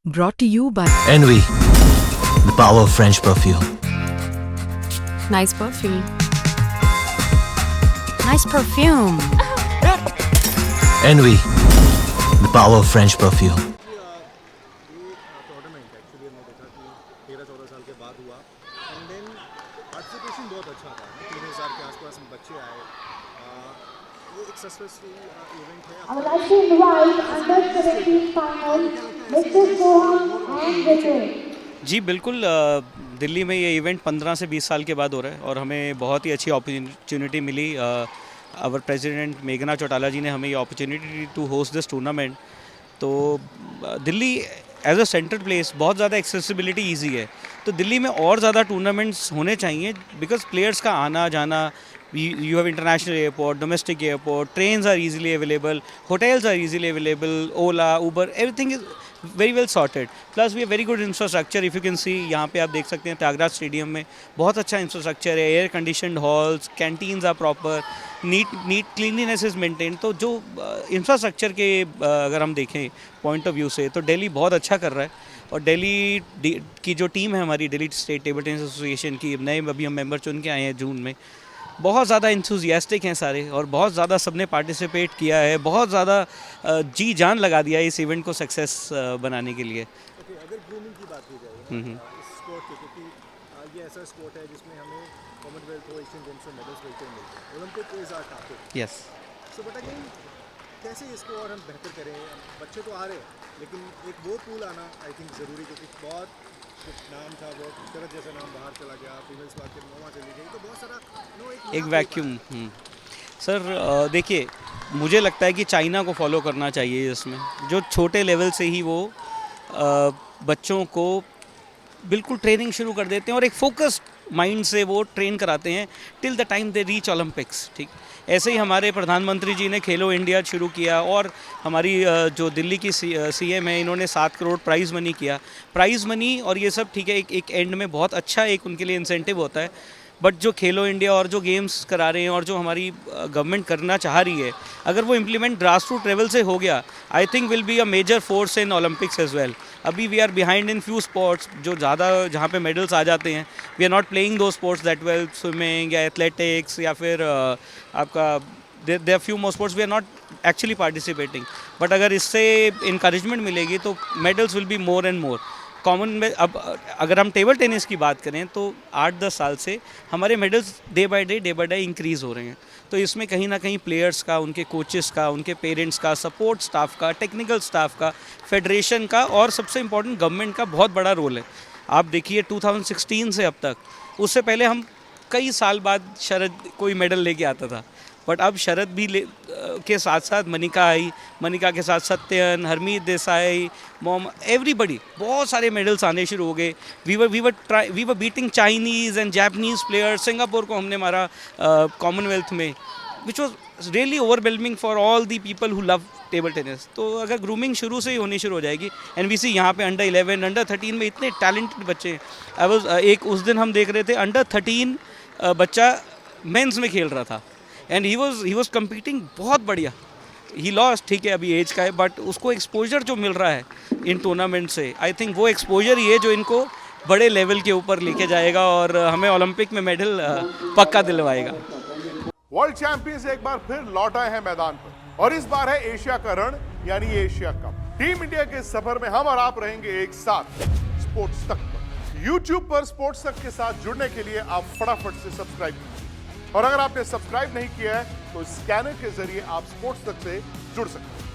Brought to you by Envy, the power of French perfume. Nice perfume. Nice perfume. Envy, the power of French perfume. Tournament actually हमने देखा कि 13-14 साल के बाद हुआ and then participation बहुत अच्छा था 3000 के आसपास बच्चे आए वो एक सक्सेसफुल इवेंट है I would like to invite under 17 final Mr. Soham and Vijay. जी बिल्कुल दिल्ली में ये इवेंट 15 से 20 साल के बाद हो रहा है और हमें बहुत ही अच्छी अपॉर्चुनिटी मिली। आवर प्रेसिडेंट मेघना चौटाला जी ने हमें ये opportunity to host this tournament. तो Delhi as a central place बहुत ज़्यादा एक्सेसिबिलिटी ईजी है, तो दिल्ली में और ज़्यादा टूर्नामेंट्स होने चाहिए बिकॉज प्लेयर्स का आना जाना, you have international airport, domestic airport, trains are easily available, hotels are easily available, Ola, Uber, everything is very well sorted. Plus we have very good infrastructure. If you can see, यहाँ पे आप देख सकते हैं Tyagaraja stadium में बहुत अच्छा infrastructure है, air conditioned halls, canteens are proper, neat cleanliness is maintain. तो जो इंफ्रास्ट्रक्चर के अगर हम देखें पॉइंट ऑफ व्यू से तो दिल्ली बहुत अच्छा कर रहा है। और दिल्ली की जो टीम है हमारी Delhi state table tennis association की, नए अभी हम मेंबर चुन के आए हैं जून में, बहुत ज़्यादा इंथुजियास्टिक हैं सारे और बहुत ज़्यादा सबने पार्टिसिपेट किया है, बहुत ज़्यादा जी जान लगा दिया है इस इवेंट को सक्सेस बनाने के लिए। ओके अगर ग्रूमिंग की बात की जाए इस स्पोर्ट की, क्योंकि ये ऐसा स्पोर्ट है जिसमें हमें कॉमनवेल्थ और एशियन गेम्स में मेडल्स मिलते हैं, Olympic is our target. Yes so but again कैसे इसको और हम बेहतर करें? बच्चे तो आ रहे हैं लेकिन एक वो पूल आना आई थिंक ज़रूरी, क्योंकि बहुत नाम था, बहुत शरद जैसा नाम बाहर चला गया, फीमेल्स बास्केट नोवा चली गई, तो बहुत सारा एक वैक्यूम। सर देखिए, मुझे लगता है कि चाइना को फॉलो करना चाहिए इसमें, जो छोटे लेवल से ही वो बच्चों को बिल्कुल ट्रेनिंग शुरू कर देते हैं और एक फोकस्ड माइंड से वो ट्रेन कराते हैं till the time they reach Olympics. ठीक ऐसे ही हमारे प्रधानमंत्री जी ने खेलो इंडिया शुरू किया और हमारी जो दिल्ली की सीएम है, इन्होंने 7 करोड़ प्राइज़ मनी किया। प्राइज़ मनी और ये सब ठीक है, एक एंड में बहुत अच्छा एक उनके लिए इंसेंटिव होता है, बट जो खेलो इंडिया और जो गेम्स करा रहे हैं और जो हमारी गवर्नमेंट करना चाह रही है, अगर वो इम्प्लीमेंट ग्रास रूट लेवल से हो गया, I think will be a major force in Olympics as well. अभी we are behind in few sports जो ज़्यादा जहाँ पे मेडल्स आ जाते हैं, वी आर नॉट प्लेइंग दो स्पोर्ट्स दैट वेल, स्विमिंग या एथलेटिक्स या फिर आपका there are few more sports we are not actually participating. But अगर इससे इंकरेजमेंट मिलेगी तो medals will be more and more common में। अब अगर हम टेबल टेनिस की बात करें तो 8-10 साल से हमारे medals day by day increase हो रहे हैं। तो इसमें कहीं ना कहीं प्लेयर्स का, उनके कोचेस का, उनके पेरेंट्स का, सपोर्ट स्टाफ का, टेक्निकल स्टाफ का, फेडरेशन का और सबसे इम्पोर्टेंट गवर्नमेंट का बहुत बड़ा रोल है। आप देखिए 2016 से अब तक, उससे पहले हम कई साल बाद शरद कोई मेडल लेके आता था, बट अब शरद भी के साथ साथ मनिका आई, मनिका के साथ सत्यन, हरमीत देसाई, मोहम्मद, एवरीबडी, बहुत सारे मेडल्स आने शुरू हो गए। We were beating Chinese and Japanese players. Singapore को हमने मारा कॉमनवेल्थ में, which was really overwhelming for all the people who love table tennis. तो अगर ग्रूमिंग शुरू से ही होनी शुरू हो जाएगी, एनवीसी यहाँ पे अंडर 11, अंडर 13 में इतने टैलेंटेड बच्चे हैं। आई वॉज एक उस दिन हम देख रहे थे अंडर 13 बच्चा मेंस में खेल रहा था एंड ही वॉज कम्पीटिंग बहुत बढ़िया। ही लॉस्ट, ठीक है अभी एज का है, बट उसको एक्सपोजर जो मिल रहा है इन टूर्नामेंट से, आई थिंक वो एक्सपोजर ही है जो इनको बड़े लेवल के ऊपर लेके जाएगा और हमें ओलंपिक में मेडल पक्का दिलवाएगा। वर्ल्ड चैंपियंस एक बार फिर लौट आए हैं मैदान पर और इस बार है एशिया का रण यानी एशिया कप। टीम इंडिया के सफर में हम और आप रहेंगे एक साथ स्पोर्ट्स तक पर। यूट्यूब पर स्पोर्ट्स तक के साथ जुड़ने के लिए आप फटाफट से सब्सक्राइब कीजिए और अगर आपने सब्सक्राइब नहीं किया है तो स्कैनर के जरिए आप स्पोर्ट्स तक से जुड़ सकते हैं।